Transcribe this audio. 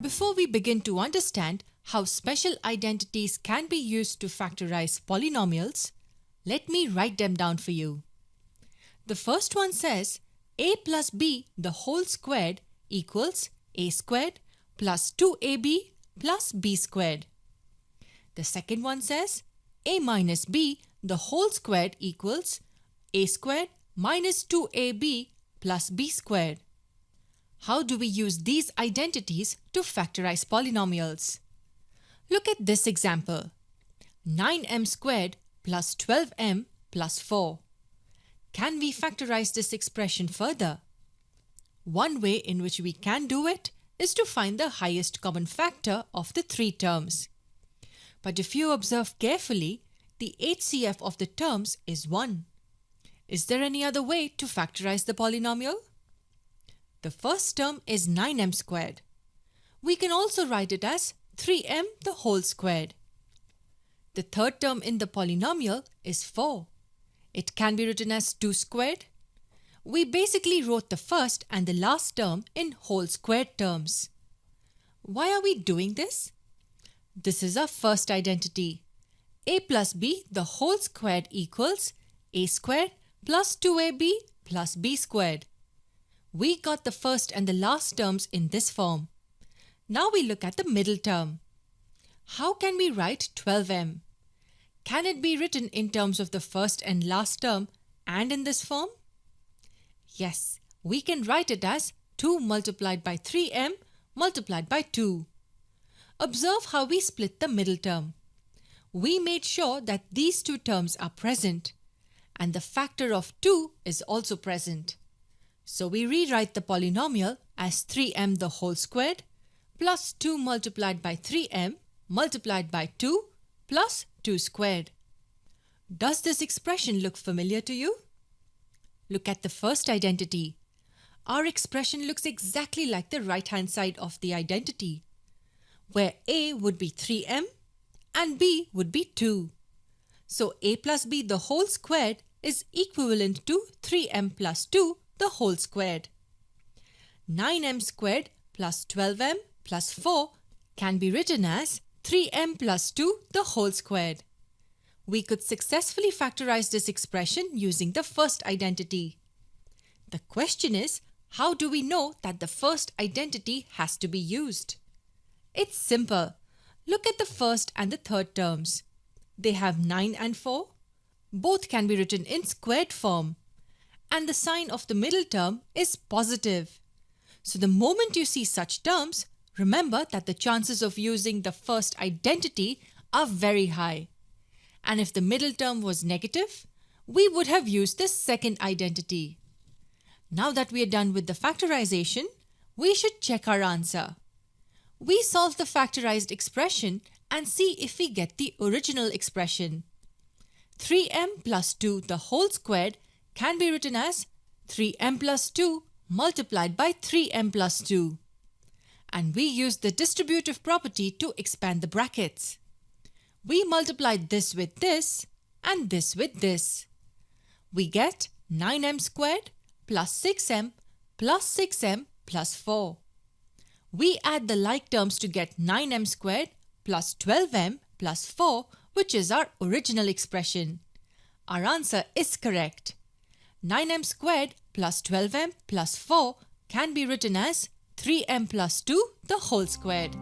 Before we begin to understand how special identities can be used to factorize polynomials, let me write them down for you. The first one says a plus b the whole squared equals a squared plus 2ab plus b squared. The second one says a minus b the whole squared equals a squared minus 2ab plus b squared. How do we use these identities to factorize polynomials? Look at this example. 9m squared plus 12m plus 4. Can we factorize this expression further? One way in which we can do it is to find the highest common factor of the three terms. But if you observe carefully, the HCF of the terms is 1. Is there any other way to factorize the polynomial? The first term is 9m squared. We can also write it as 3m the whole squared. The third term in the polynomial is 4. It can be written as 2 squared. We basically wrote the first and the last term in whole squared terms. Why are we doing this? This is our first identity. A plus b the whole squared equals a squared plus 2ab plus b squared. We got the first and the last terms in this form. Now we look at the middle term. How can we write 12m? Can it be written in terms of the first and last term and in this form? Yes, we can write it as 2 multiplied by 3m multiplied by 2. Observe how we split the middle term. We made sure that these two terms are present and the factor of 2 is also present. So we rewrite the polynomial as 3m the whole squared plus 2 multiplied by 3m multiplied by 2 plus 2 squared. Does this expression look familiar to you? Look at the first identity. Our expression looks exactly like the right-hand side of the identity, where a would be 3m and b would be 2. So a plus b the whole squared is equivalent to 3m plus 2 the whole squared. 9m squared plus 12m plus 4 can be written as 3m plus 2 the whole squared. We could successfully factorize this expression using the first identity. The question is, how do we know that the first identity has to be used? It's simple. Look at the first and the third terms. They have 9 and 4. Both can be written in squared form. And the sign of the middle term is positive. So the moment you see such terms, remember that the chances of using the first identity are very high. And if the middle term was negative, we would have used the second identity. Now that we are done with the factorization, we should check our answer. We solve the factorized expression and see if we get the original expression. 3m plus 2 the whole squared can be written as 3m plus 2 multiplied by 3m plus 2. And we use the distributive property to expand the brackets. We multiplied this with this and this with this. We get 9m squared plus 6m plus 6m plus 4. We add the like terms to get 9m squared plus 12m plus 4, which is our original expression. Our answer is correct. 9m squared plus 12m plus 4 can be written as 3m plus 2 the whole squared.